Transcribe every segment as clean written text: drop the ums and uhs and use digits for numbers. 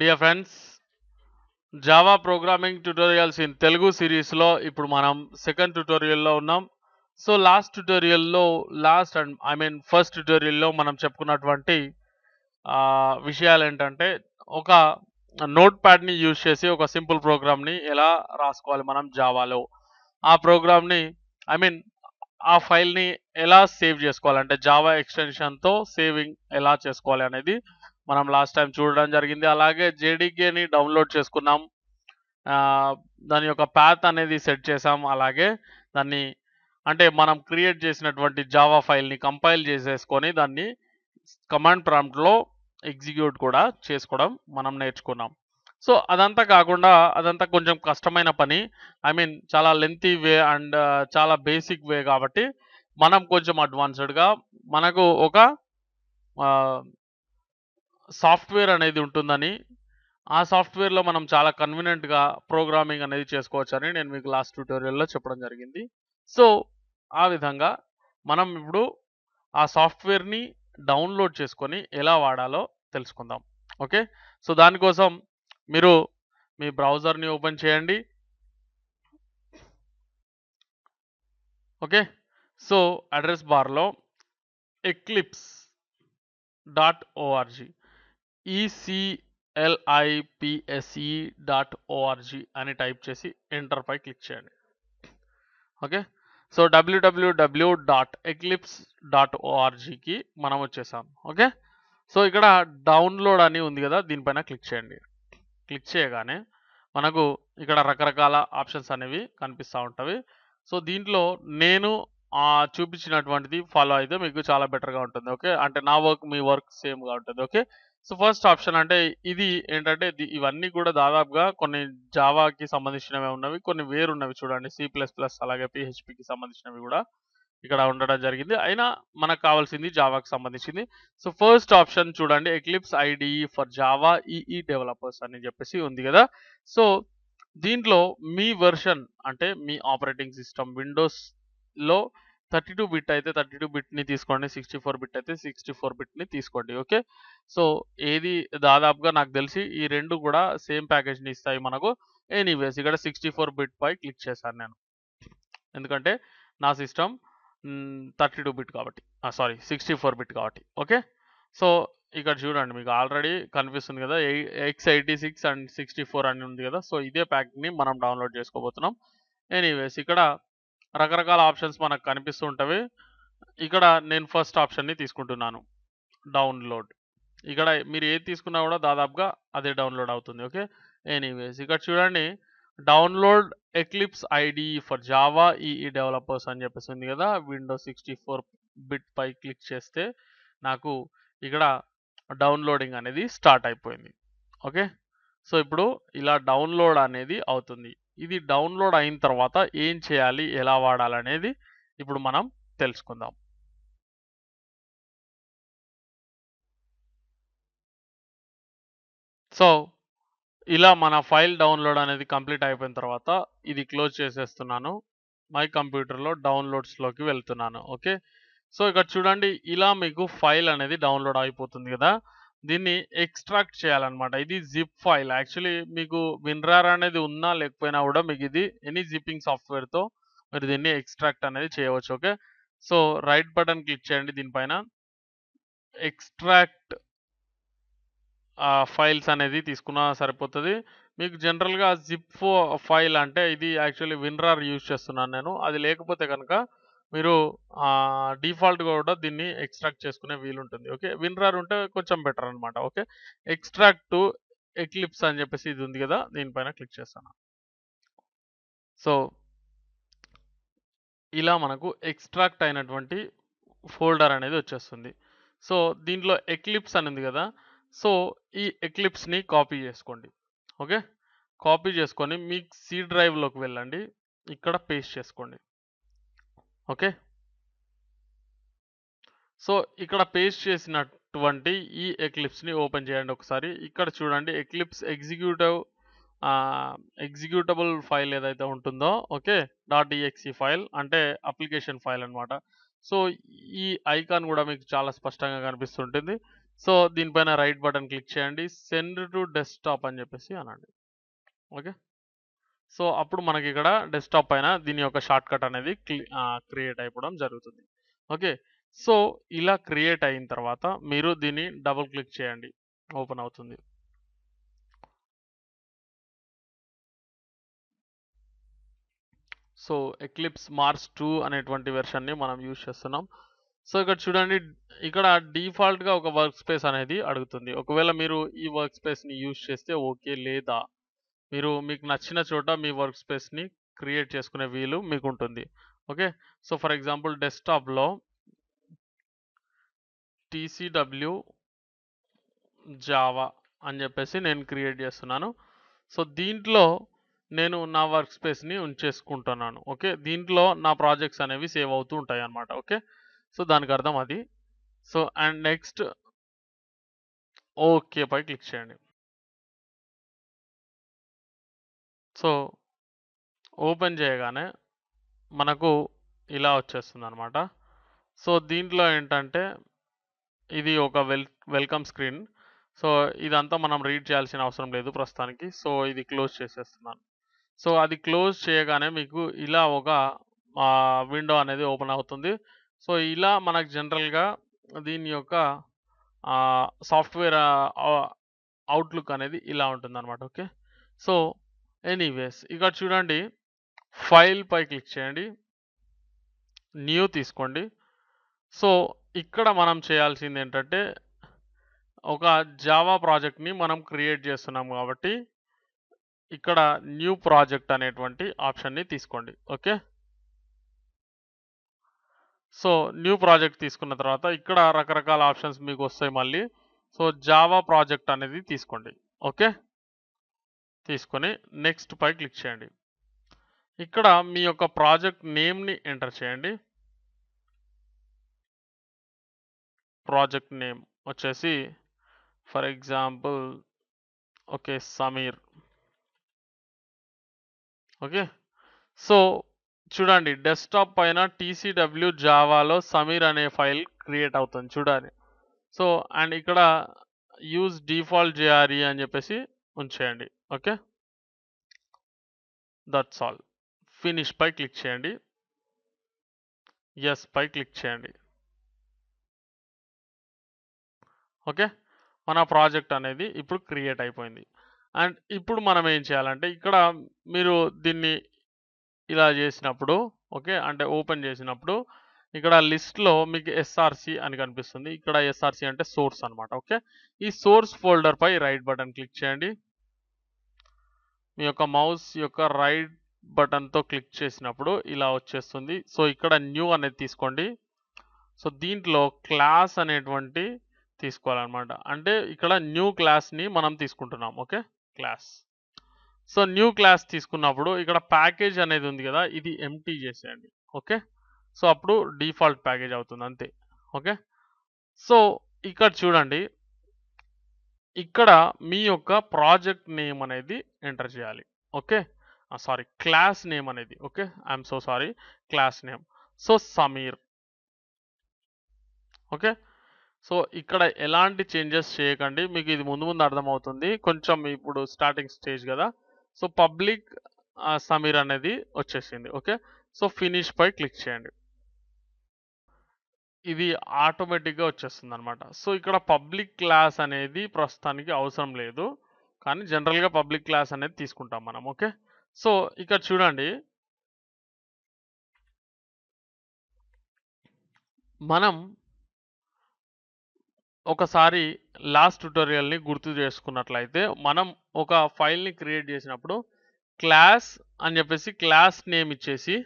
Dear friends, Java programming tutorials in Telugu సిరీస్లో ఇప్పుడు మనం సెకండ్ ట్యుటోరియల్లో ఉన్నాం. సో లాస్ట్ ట్యుటోరియల్లో ఫస్ట్ ట్యుటోరియల్లో మనం చెప్పుకున్నటువంటి విషయాలు ఏంటంటే ఒక నోట్ ప్యాడ్ని యూజ్ చేసి ఒక సింపుల్ ప్రోగ్రామ్ని ఎలా రాసుకోవాలి మనం జావాలో, ఆ ప్రోగ్రామ్ని ఐ మీన్ ఆ ఫైల్ని ఎలా సేవ్ చేసుకోవాలంటే జావా ఎక్స్టెన్షన్తో సేవింగ్ ఎలా చేసుకోవాలి అనేది మనం లాస్ట్ టైం చూడడం జరిగింది. అలాగే జేడీకేని డౌన్లోడ్ చేసుకున్నాం, దాని యొక్క పాత్ అనేది సెట్ చేసాం. అలాగే దాన్ని అంటే మనం క్రియేట్ చేసినటువంటి జావా ఫైల్ని కంపైల్ చేసేసుకొని దాన్ని కమాండ్ ప్రాంప్ట్లో ఎగ్జిక్యూట్ కూడా చేసుకోవడం మనం నేర్చుకున్నాం. సో అదంతా కాకుండా అదంతా కొంచెం కష్టమైన పని, చాలా లెంతీ వే అండ్ చాలా బేసిక్ వే కాబట్టి మనం కొంచెం అడ్వాన్స్డ్గా మనకు ఒక సాఫ్ట్వేర్ అనేది ఉంటుందని, ఆ సాఫ్ట్వేర్లో మనం చాలా కన్వీనియంట్గా ప్రోగ్రామింగ్ అనేది చేసుకోవచ్చని నేను మీకు లాస్ట్ ట్యూటోరియల్లో చెప్పడం జరిగింది. సో ఆ విధంగా మనం ఇప్పుడు ఆ సాఫ్ట్వేర్ని డౌన్లోడ్ చేసుకొని ఎలా వాడాలో తెలుసుకుందాం. ఓకే, సో దానికోసం మీరు మీ బ్రౌజర్ని ఓపెన్ చేయండి. ఓకే, సో అడ్రస్ బార్లో eclipse.org ECLIPSE.org అని టైప్ చేసి ఎంటర్ పై క్లిక్ చేయండి. ఓకే, సో www.eclipse.orgకి మనం వచ్చేసాం. ఓకే, సో ఇక్కడ డౌన్లోడ్ అని ఉంది కదా, దీనిపైన క్లిక్ చేయండి. క్లిక్ చేయగానే మనకు ఇక్కడ రకరకాల ఆప్షన్స్ అనేవి కనిపిస్తూ ఉంటవి. సో దీంట్లో నేను చూపించినటువంటిది ఫాలో అయితే మీకు చాలా బెటర్గా ఉంటుంది. ఓకే, అంటే నా వర్క్ మీ వర్క్ సేమ్గా ఉంటుంది. ఓకే, సో ఫస్ట్ ఆప్షన్ అంటే ఇది ఏంటంటే ఇవన్నీ కూడా దాదాపుగా కొన్ని జావాకి సంబంధించినవి ఉన్నవి, కొన్ని వేరున్నవి చూడండి. C++ అలాగే PHPకి సంబంధించినవి కూడా ఇక్కడ ఉండడం జరిగింది. అయినా మనకు కావాల్సింది జావాకి సంబంధించింది. సో ఫస్ట్ ఆప్షన్ చూడండి, eclipse IDE for Java EE developers అని చెప్పేసి ఉంది కదా. సో దీంట్లో మీ వెర్షన్ అంటే మీ ఆపరేటింగ్ సిస్టమ్ విండోస్లో 32 బిట్ అయితే 32 బిట్ని తీసుకోండి, 64 బిట్ అయితే 64 బిట్ని తీసుకోండి. ఓకే, సో ఏది దాదాపుగా నాకు తెలిసి ఈ రెండు కూడా సేమ్ ప్యాకేజ్ని ఇస్తాయి మనకు. ఎనీవేస్ ఇక్కడ 64 బిట్ పై క్లిక్ చేశాను నేను, ఎందుకంటే నా సిస్టమ్ 32 బిట్ కాబట్టి, 64 బిట్ కాబట్టి. ఓకే, సో ఇక్కడ చూడండి, మీకు ఆల్రెడీ కనిపిస్తుంది కదా, x86 అండ్ 64 అని ఉంది కదా. సో ఇదే ప్యాక్ని మనం డౌన్లోడ్ చేసుకోబోతున్నాం. ఎనీవేస్ ఇక్కడ రకరకాల ఆప్షన్స్ మనకు కనిపిస్తూ ఉంటవి. ఇక్కడ నేను ఫస్ట్ ఆప్షన్ని తీసుకుంటున్నాను, డౌన్లోడ్. ఇక్కడ మీరు ఏది తీసుకున్నా కూడా దాదాపుగా అదే డౌన్లోడ్ అవుతుంది. ఓకే, ఎనీవేస్ ఇక్కడ చూడండి, download eclipse IDE for Java EE developers అని చెప్పేసి ఉంది కదా. విండోస్ 64 బిట్ పై క్లిక్ చేస్తే నాకు ఇక్కడ డౌన్లోడింగ్ అనేది స్టార్ట్ అయిపోయింది. ఓకే, సో ఇప్పుడు ఇలా డౌన్లోడ్ అనేది అవుతుంది. ఇది డౌన్లోడ్ అయిన తర్వాత ఏం చేయాలి, ఎలా వాడాలనేది ఇప్పుడు మనం తెలుసుకుందాం. సో ఇలా మన ఫైల్ డౌన్లోడ్ అనేది కంప్లీట్ అయిపోయిన తర్వాత ఇది క్లోజ్ చేసేస్తున్నాను. మై కంప్యూటర్లో డౌన్లోడ్స్లోకి వెళ్తున్నాను. ఓకే, సో ఇక్కడ చూడండి, ఇలా మీకు ఫైల్ అనేది డౌన్లోడ్ అయిపోతుంది కదా. దీన్ని ఎక్స్ట్రాక్ట్ చేయాలన్నమాట. ఇది జిప్ ఫైల్. యాక్చువల్లీ మీకు WinRAR అనేది ఉన్నా లేకపోయినా కూడా మీకు ఇది ఎనీ జిప్పింగ్ సాఫ్ట్వేర్తో మీరు దీన్ని ఎక్స్ట్రాక్ట్ అనేది చేయవచ్చు. Okay, so right button click చేయండి, దీనిపైన ఎక్స్ట్రాక్ట్ ఫైల్స్ అనేది తీసుకున్నా సరిపోతుంది. మీకు జనరల్గా జిప్ ఫైల్ అంటే ఇది యాక్చువల్లీ WinRAR యూజ్ చేస్తున్నాను నేను. అది లేకపోతే కనుక మీరు డిఫాల్ట్గా కూడా దీన్ని ఎక్స్ట్రాక్ట్ చేసుకునే వీలుంటుంది. ఓకే, WinRAR ఉంటే కొంచెం బెటర్ అనమాట. ఓకే, ఎక్స్ట్రాక్ట్ టు ఎక్లిప్స్ అని చెప్పేసి ఇది ఉంది కదా, దీనిపైన క్లిక్ చేస్తాను. సో ఇలా మనకు ఎక్స్ట్రాక్ట్ అయినటువంటి ఫోల్డర్ అనేది వచ్చేస్తుంది. సో దీంట్లో ఎక్లిప్స్ అని ఉంది కదా, సో ఈ ఎక్లిప్స్ని కాపీ చేసుకోండి. ఓకే, కాపీ చేసుకొని మీ C డ్రైవ్లోకి వెళ్ళండి, ఇక్కడ పేస్ట్ చేసుకోండి. ఓకే, సో ఇక్కడ పేస్ట్ చేసినటువంటి ఈ ఎక్లిప్స్ని ఓపెన్ చేయండి ఒకసారి. ఇక్కడ చూడండి, ఎక్లిప్స్ ఎగ్జిక్యూటబుల్ ఫైల్ ఏదైతే ఉంటుందో, ఓకే, .exe ఫైల్ అంటే అప్లికేషన్ ఫైల్ అనమాట. సో ఈ ఐకాన్ కూడా మీకు చాలా స్పష్టంగా కనిపిస్తుంటుంది. సో దీనిపైన రైట్ బటన్ క్లిక్ చేయండి, సెండ్ టు డెస్క్టాప్ అని చెప్పేసి అనండి. ఓకే, సో అప్పుడు మనకి ఇక్కడ డెస్క్టాప్ పైన దీని యొక్క షార్ట్ కట్ అనేది క్రియేట్ అయిపోవడం జరుగుతుంది. ఓకే, సో ఇలా క్రియేట్ అయిన తర్వాత మీరు దీన్ని డబుల్ క్లిక్ చేయండి, ఓపెన్ అవుతుంది. సో ఎక్లిప్స్ మార్చ్ 2 అనేటువంటి వెర్షన్ని మనం యూజ్ చేస్తున్నాం. సో ఇక్కడ చూడండి, ఇక్కడ డిఫాల్ట్గా ఒక వర్క్ స్పేస్ అనేది అడుగుతుంది. ఒకవేళ మీరు ఈ వర్క్ స్పేస్ని యూజ్ చేస్తే ఓకే, లేదా మీకు నచ్చిన చోట మీ వర్క్ స్పేస్ని క్రియేట్ చేసుకునే వీలు మీకు ఉంటుంది. ఓకే, సో ఫర్ ఎగ్జాంపుల్ డెస్క్టాప్లో TCW జావా అని చెప్పేసి నేను క్రియేట్ చేస్తున్నాను. సో దీంట్లో నేను నా వర్క్ స్పేస్ని ఉంచేసుకుంటున్నాను. ఓకే, దీంట్లో నా ప్రాజెక్ట్స్ అనేవి సేవ్ అవుతూ ఉంటాయి అన్నమాట. ఓకే, సో దానికి అర్థం అది. సో అండ్ నెక్స్ట్ ఓకే పై క్లిక్ చేయండి. సో ఓపెన్ చేయగానే మనకు ఇలా వచ్చేస్తుంది అనమాట. సో దీంట్లో ఏంటంటే ఇది ఒక వెల్కమ్ స్క్రీన్. సో ఇదంతా మనం రీడ్ చేయాల్సిన అవసరం లేదు ప్రస్తుతానికి. సో ఇది క్లోజ్ చేసేస్తున్నాను. సో అది క్లోజ్ చేయగానే మీకు ఇలా ఒక విండో అనేది ఓపెన్ అవుతుంది. సో ఇలా మనకు జనరల్గా దీని యొక్క సాఫ్ట్వేర్ అవుట్లుక్ అనేది ఇలా ఉంటుందన్నమాట. ఓకే, సో ఎనీవేస్ ఇక్కడ చూడండి, ఫైల్ పై క్లిక్ చేయండి, న్యూ తీసుకోండి. సో ఇక్కడ మనం చేయాల్సింది ఏంటంటే ఒక జావా ప్రాజెక్ట్ని మనం క్రియేట్ చేస్తున్నాం కాబట్టి ఇక్కడ న్యూ ప్రాజెక్ట్ అనేటువంటి ఆప్షన్ని తీసుకోండి. ఓకే, సో న్యూ ప్రాజెక్ట్ తీసుకున్న తర్వాత ఇక్కడ రకరకాల ఆప్షన్స్ మీకు వస్తాయి మళ్ళీ. సో జావా ప్రాజెక్ట్ అనేది తీసుకోండి. ఓకే, తీసుకొని నెక్స్ట్ పై క్లిక్ చేయండి. ఇక్కడ మీ యొక్క ప్రాజెక్ట్ నేమ్ని ఎంటర్ చేయండి. ప్రాజెక్ట్ నేమ్ వచ్చేసి for example okay Sameer. Okay, so చూడండి డెస్క్టాప్ పైన TCW జావాలో సమీర్ అనే ఫైల్ క్రియేట్ అవుతుంది చూడాలి. సో అండ్ ఇక్కడ యూజ్ డిఫాల్ట్ JRE అని చెప్పేసి ఉంచేయండి. Okay, that's all. ఫినిష్ పై క్లిక్ చేయండి, ఎస్ పై క్లిక్ చేయండి. ఓకే, మన ప్రాజెక్ట్ అనేది ఇప్పుడు క్రియేట్ అయిపోయింది. అండ్ ఇప్పుడు మనం ఏం చేయాలంటే ఇక్కడ మీరు దీన్ని ఇలా చేసినప్పుడు ఓకే, అంటే ఓపెన్ చేసినప్పుడు ఇక్కడ లిస్ట్లో మీకు SRC అని కనిపిస్తుంది. ఇక్కడ SRC అంటే సోర్స్ అనమాట. ఓకే, ఈ సోర్స్ ఫోల్డర్ పై రైట్ బటన్ క్లిక్ చేయండి. మీ యొక్క మౌస్ యొక్క రైట్ బటన్తో క్లిక్ చేసినప్పుడు ఇలా వచ్చేస్తుంది. సో ఇక్కడ న్యూ అనేది తీసుకోండి. సో దీంట్లో క్లాస్ అనేటువంటి తీసుకోవాలన్నమాట. అంటే ఇక్కడ న్యూ క్లాస్ని మనం తీసుకుంటున్నాం. Okay, class. So new class తీసుకున్నప్పుడు ఇక్కడ ప్యాకేజ్ అనేది ఉంది కదా, ఇది ఎంటీ చేసేయండి. ఓకే, సో అప్పుడు డిఫాల్ట్ ప్యాకేజ్ అవుతుంది అంతే. ఓకే, సో ఇక్కడ చూడండి, ఇక్కడ మీ యొక్క ప్రాజెక్ట్ నేమ్ అనేది ఎంటర్ చేయాలి. ఓకే, సారీ క్లాస్ నేమ్ అనేది. Okay, I'm so sorry, class name. So Sameer. Okay, so ఇక్కడ ఎలాంటి చేంజెస్ చేయకండి, మీకు ఇది ముందు ముందు అర్థమవుతుంది. కొంచెం ఇప్పుడు స్టార్టింగ్ స్టేజ్ కదా. సో పబ్లిక్ సమీర్ అనేది వచ్చేసింది. ఓకే, సో ఫినిష్ పై క్లిక్ చేయండి. ఇది ఆటోమేటిక్గా వచ్చేస్తుంది అనమాట. సో ఇక్కడ పబ్లిక్ క్లాస్ అనేది ప్రస్తుతానికి అవసరం లేదు, కానీ జనరల్గా పబ్లిక్ క్లాస్ అనేది తీసుకుంటాం మనం. ఓకే, సో ఇక్కడ చూడండి, మనం ఒకసారి లాస్ట్ ట్యుటోరియల్ని గుర్తు చేసుకున్నట్లయితే మనం ఒక ఫైల్ని క్రియేట్ చేసినప్పుడు క్లాస్ అని చెప్పేసి క్లాస్ నేమ్ ఇచ్చేసి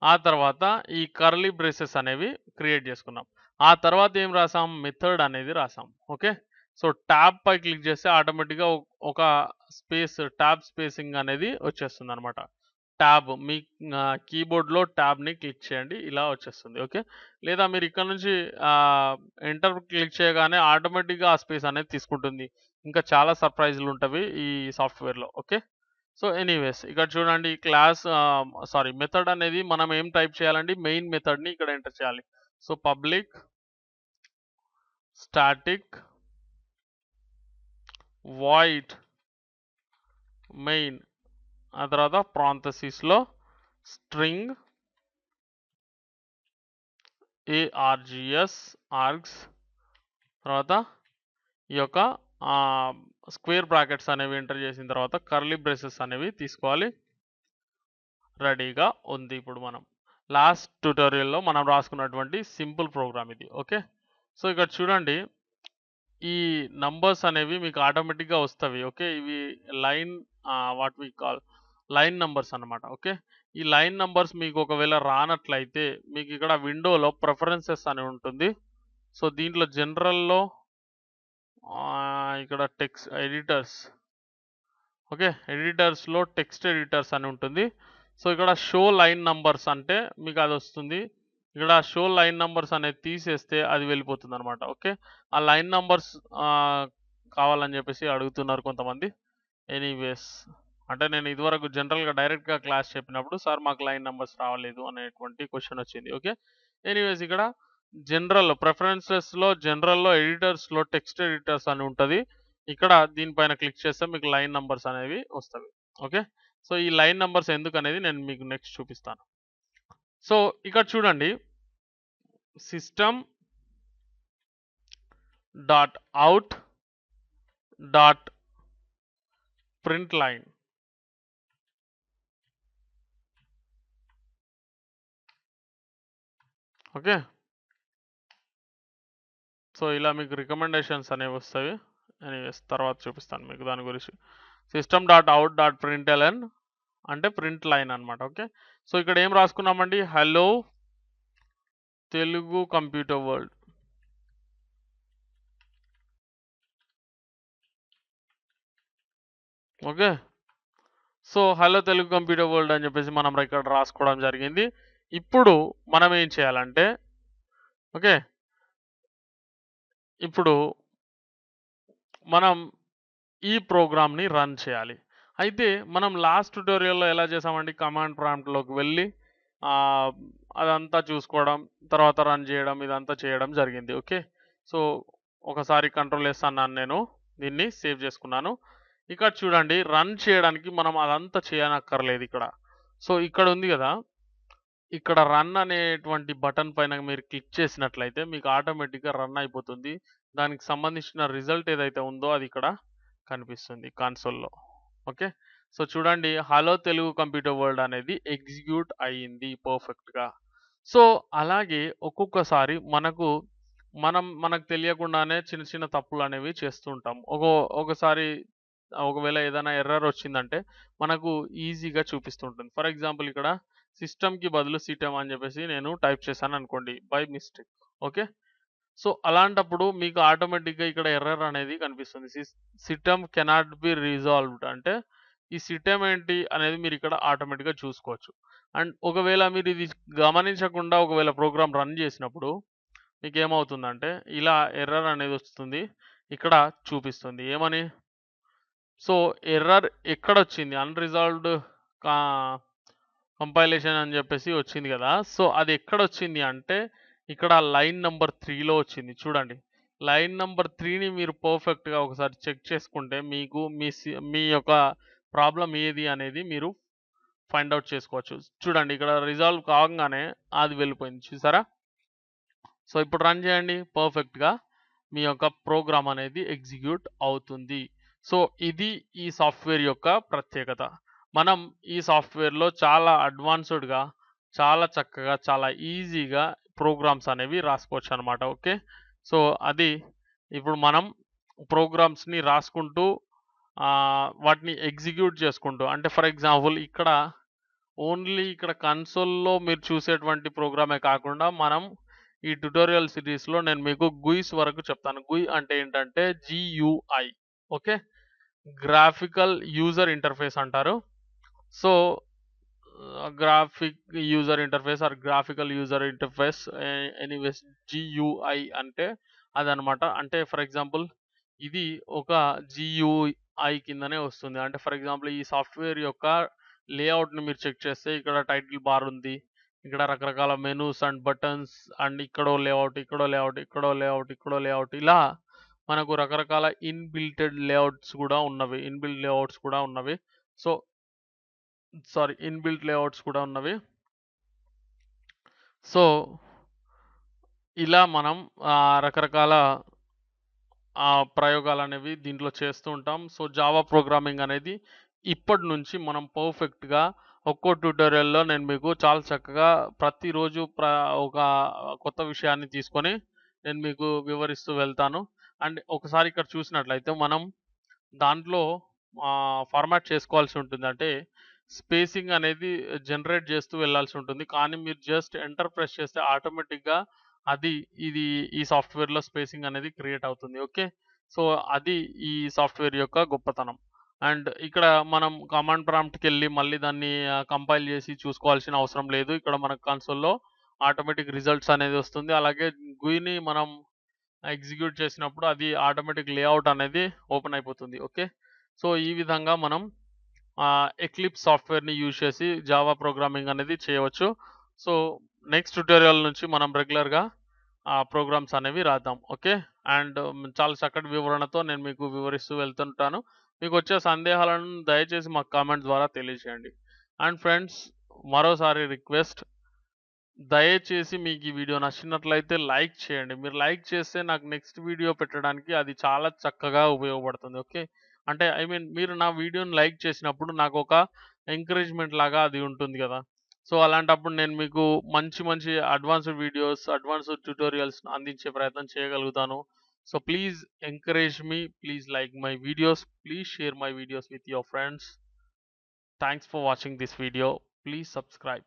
ఆ తర్వాత ఈ కర్లీ బ్రేసెస్ అనేవి క్రియేట్ చేసుకున్నాం. ఆ తర్వాత ఏం రాసాం, మెథడ్ అనేది రాసాం. ఓకే, సో ట్యాబ్ పై క్లిక్ చేస్తే ఆటోమేటిక్గా ఒక స్పేస్ ట్యాబ్ స్పేసింగ్ అనేది వచ్చేస్తుంది అనమాట. ట్యాబ్ మీ కీబోర్డ్లో ట్యాబ్ని క్లిక్ చేయండి, ఇలా వచ్చేస్తుంది. ఓకే, లేదా మీరు ఇక్కడ నుంచి ఎంటర్ క్లిక్ చేయగానే ఆటోమేటిక్గా ఆ స్పేస్ అనేది తీసుకుంటుంది. ఇంకా చాలా సర్ప్రైజ్లు ఉంటవి ఈ సాఫ్ట్వేర్లో. ఓకే, సో ఎనీవేస్ ఇక్కడ చూడండి, క్లాస్ సారీ మెథడ్ అనేది మనం ఏం టైప్ చేయాలండి, మెయిన్ మెథడ్ని ఇక్కడ ఎంటర్ చేయాలి. So public static void main ఆ తర్వాత పారంథసిస్లో స్ట్రింగ్ ఆర్గ్స్ తర్వాత ఈ యొక్క స్క్వేర్ బ్రాకెట్స్ అనేవి ఎంటర్ చేసిన తర్వాత కర్లీ బ్రేసెస్ అనేవి తీసుకోవాలి. రెడీగా ఉంది. ఇప్పుడు మనం లాస్ట్ ట్యూటోరియల్లో మనం రాసుకున్నటువంటి సింపుల్ ప్రోగ్రామ్ ఇది. ఓకే, సో ఇక్కడ చూడండి, ఈ నంబర్స్ అనేవి మీకు ఆటోమేటిక్గా వస్తవి. ఓకే, ఇవి line what we call line numbers అన్నమాట. ఓకే, ఈ లైన్ నంబర్స్ మీకు ఒకవేళ రానట్లయితే మీకు ఇక్కడ విండోలో ప్రిఫరెన్సెస్ అని ఉంటుంది. సో దీంట్లో జనరల్లో ఇక్కడ టెక్స్ట్ ఎడిటర్స్, ఓకే, ఎడిటర్స్లో టెక్స్ట్ ఎడిటర్స్ అని ఉంటుంది. సో ఇక్కడ షో లైన్ నంబర్స్ అంటే మీకు అది వస్తుంది. ఇక్కడ షో లైన్ నంబర్స్ అనేది తీసేస్తే అది వెళ్ళిపోతుంది అనమాట. ఓకే, ఆ లైన్ నంబర్స్ కావాలని చెప్పేసి అడుగుతున్నారు కొంతమంది. ఎనీవేస్, అంటే నేను ఇదివరకు జనరల్గా డైరెక్ట్గా క్లాస్ చెప్పినప్పుడు సార్ మాకు లైన్ నంబర్స్ రావలేదు అనేటువంటి క్వశ్చన్ వచ్చింది. ఓకే, ఎనీవేస్ ఇక్కడ జనరల్ ప్రిఫరెన్సెస్లో జనరల్లో ఎడిటర్స్లో టెక్స్ట్ ఎడిటర్స్ అని ఉంటుంది. ఇక్కడ దీనిపైన క్లిక్ చేస్తే మీకు లైన్ నంబర్స్ అనేవి వస్తాయి. ఓకే, సో ఈ లైన్ నంబర్స్ ఎందుకు అనేది నేను మీకు నెక్స్ట్ చూపిస్తాను. సో ఇక్కడ చూడండి, system dot out dot print line. Okay, so ఇలా మీకు రికమెండేషన్స్ అనేవి వస్తాయి. ఎనీవేస్ తర్వాత చూపిస్తాను మీకు దాని గురించి. System dot out dot println అంటే ప్రింట్ లైన్ అనమాట. ఓకే, సో ఇక్కడ ఏం రాసుకున్నామండి, hello Telugu computer world. Okay, so hello Telugu computer world అని చెప్పేసి మనం ఇక్కడ రాసుకోవడం జరిగింది. ఇప్పుడు మనం ఏం చేయాలంటే, ఓకే, ఇప్పుడు మనం ఈ ప్రోగ్రామ్ని రన్ చేయాలి. అయితే మనం లాస్ట్ ట్యూటోరియల్లో ఎలా చేసామండి, కమాండ్ ప్రాంప్ట్లోకి వెళ్ళి అదంతా చూసుకోవడం, తర్వాత రన్ చేయడం, ఇదంతా చేయడం జరిగింది. ఓకే, సో ఒకసారి కంట్రోల్ చేస్తాను, నేను దీన్ని సేవ్ చేసుకున్నాను. ఇక్కడ చూడండి, రన్ చేయడానికి మనం అదంతా చేయనక్కర్లేదు ఇక్కడ. సో ఇక్కడ ఉంది కదా, ఇక్కడ రన్ అనేటువంటి బటన్ పైన మీరు క్లిక్ చేసినట్లయితే మీకు ఆటోమేటిక్గా రన్ అయిపోతుంది. దానికి సంబంధించిన రిజల్ట్ ఏదైతే ఉందో అది ఇక్కడ కనిపిస్తుంది కన్సోల్లో. ఓకే, సో చూడండి, హలో తెలుగు కంప్యూటర్ వరల్డ్ అనేది ఎగ్జిక్యూట్ అయ్యింది పర్ఫెక్ట్గా. సో అలాగే ఒక్కొక్కసారి మనకు తెలియకుండానే చిన్న చిన్న తప్పులు అనేవి చేస్తూ ఉంటాం. ఒకసారి ఒకవేళ ఏదైనా ఎర్రర్ వచ్చిందంటే మనకు ఈజీగా చూపిస్తుంటుంది. ఫర్ ఎగ్జాంపుల్ ఇక్కడ సిస్టమ్కి బదులు సిటమ్ అని చెప్పేసి నేను టైప్ చేశాను అనుకోండి బై మిస్టేక్. ఓకే, సో అలాంటప్పుడు మీకు ఆటోమేటిక్గా ఇక్కడ ఎర్రర్ అనేది కనిపిస్తుంది. సిటమ్ కెనాట్ బి రిజాల్వ్డ్ అంటే ఈ సిటమ్ ఏంటి అనేది మీరు ఇక్కడ ఆటోమేటిక్గా చూసుకోవచ్చు. అండ్ ఒకవేళ మీరు ఇది గమనించకుండా ఒకవేళ ప్రోగ్రామ్ రన్ చేసినప్పుడు మీకు ఏమవుతుందంటే ఇలా ఎర్రర్ అనేది వస్తుంది, ఇక్కడ చూపిస్తుంది ఏమని. సో ఎర్రర్ ఎక్కడ వచ్చింది, అన్రిజాల్వ్డ్ కంపైలేషన్ అని చెప్పేసి వచ్చింది కదా. సో అది ఎక్కడ వచ్చింది అంటే ఇక్కడ లైన్ నెంబర్ 3లో వచ్చింది. చూడండి, లైన్ నెంబర్ 3ని మీరు పర్ఫెక్ట్గా ఒకసారి చెక్ చేసుకుంటే మీకు మీ యొక్క ప్రాబ్లం ఏది అనేది మీరు ఫైండ్ అవుట్ చేసుకోవచ్చు. చూడండి, ఇక్కడ రిజాల్వ్ కాగానే అది వెళ్ళిపోయింది, చూసారా. సో ఇప్పుడు రన్ చేయండి, పర్ఫెక్ట్గా మీ యొక్క ప్రోగ్రామ్ అనేది ఎగ్జిక్యూట్ అవుతుంది. సో ఇది ఈ సాఫ్ట్వేర్ యొక్క ప్రత్యేకత. మనం ఈ సాఫ్ట్వేర్లో చాలా అడ్వాన్స్డ్గా, చాలా చక్కగా, చాలా ఈజీగా ప్రోగ్రామ్స్ అనేవి రాసుకోవచ్చు అనమాట. ఓకే, సో అది ఇప్పుడు మనం ప్రోగ్రామ్స్ని రాసుకుంటూ వాటిని ఎగ్జిక్యూట్ చేసుకుంటూ, అంటే ఫర్ ఎగ్జాంపుల్ ఇక్కడ ఓన్లీ ఇక్కడ కన్సోల్లో మీరు చూసేటువంటి ప్రోగ్రామే కాకుండా మనం ఈ ట్యుటోరియల్ సిరీస్లో నేను మీకు గుయిస్ వరకు చెప్తాను. గుయి అంటే ఏంటంటే GUI. Okay, graphical user interface అంటారు. So graphic user interface or graphical user interface, anyways GUI అంటే అదనమాట. అంటే ఫర్ ఎగ్జాంపుల్ ఇది ఒక GUI కిందనే వస్తుంది. అంటే ఫర్ ఎగ్జాంపుల్ ఈ సాఫ్ట్వేర్ యొక్క లేఅవుట్ని మీరు చెక్ చేస్తే ఇక్కడ టైటిల్ బార్ ఉంది, ఇక్కడ రకరకాల మెనూస్ అండ్ బటన్స్, అండ్ ఇక్కడో లేఅవుట్, ఇక్కడో లేఅవుట్, ఇక్కడో లేఅవుట్, ఇక్కడో లేఅవుట్, ఇలా మనకు రకరకాల ఇన్‌బిల్టెడ్ లేఅవుట్స్ కూడా ఉన్నవి. సో ఇన్‌బిల్ట్ లేఅవుట్స్ కూడా ఉన్నవి. సో ఇలా మనం రకరకాల ప్రయోగాలనేవి దీంట్లో చేస్తూ ఉంటాం. సో జావా ప్రోగ్రామింగ్ అనేది ఇప్పటి నుంచి మనం పర్ఫెక్ట్‌గా ఒక్కో ట్యుటోరియల్‌లో నేను మీకు చాలా చక్కగా ప్రతిరోజు ఒక కొత్త విషయాన్ని తీసుకొని నేను మీకు వివరిస్తూ వెళ్తాను. అండ్ ఒకసారి ఇక్కడ చూసినట్లయితే మనం దాంట్లో ఫార్మాట్ చేసుకోవాల్సి ఉంటుంది. అంటే స్పేసింగ్ అనేది జనరేట్ చేస్తూ వెళ్ళాల్సి ఉంటుంది. కానీ మీరు జస్ట్ ఎంటర్ ప్రెస్ చేస్తే ఆటోమేటిక్‌గా అది ఇది ఈ సాఫ్ట్‌వేర్‌లో స్పేసింగ్ అనేది క్రియేట్ అవుతుంది. ఓకే. సో అది ఈ సాఫ్ట్‌వేర్ యొక్క గొప్పతనం. అండ్ ఇక్కడ మనం కమాండ్ ప్రాంప్ట్‌కెళ్ళి మళ్ళీ దాన్ని కంపైల్ చేసి చూసుకోవాల్సిన అవసరం లేదు. ఇక్కడ మనకు కన్సోల్‌లో ఆటోమేటిక్ రిజల్ట్స్ అనేది వస్తుంది. అలాగే GUIని మనం ఎగ్జిక్యూట్ చేసినప్పుడు అది ఆటోమేటిక్ లేఅవుట్ అనేది ఓపెన్ అయిపోతుంది. ఓకే. సో ఈ విధంగా మనం ఎక్లిప్స్ సాఫ్ట్‌వేర్‌ని యూజ్ చేసి జావా ప్రోగ్రామింగ్ అనేది చేయవచ్చు. సో నెక్స్ట్ ట్యుటోరియల్ నుంచి మనం రెగ్యులర్‌గా ప్రోగ్రామ్స్ అనేవి రాద్దాం. ఓకే. అండ్ చాలా చక్కటి వివరణతో నేను మీకు వివరిస్తూ వెళ్తుంటాను. మీకొచ్చే సందేహాలను దయచేసి మాకు కామెంట్ ద్వారా తెలియజేయండి. అండ్ ఫ్రెండ్స్, మరోసారి రిక్వెస్ట్, దయచేసి మీకు ఈ వీడియో నచ్చినట్లయితే లైక్ చేయండి. మీరు లైక్ చేస్తే నాకు నెక్స్ట్ వీడియో పెట్టడానికి అది చాలా చక్కగా ఉపయోగపడుతుంది. ఓకే. అంటే మీరు నా వీడియోని లైక్ చేసినప్పుడు నాకొక ఎంకరేజ్‌మెంట్ లాగా అది ఉంటుంది గదా! సో అలాంటప్పుడు నేను మీకు మంచి మంచి అడ్వాన్స్‌డ్ వీడియోస్, అడ్వాన్స్‌డ్ ట్యుటోరియల్స్ అందించే ప్రయత్నం చేయగలుగుతాను. So please encourage me. Please like my videos. Please share my videos with your friends. Thanks for watching this video. Please subscribe.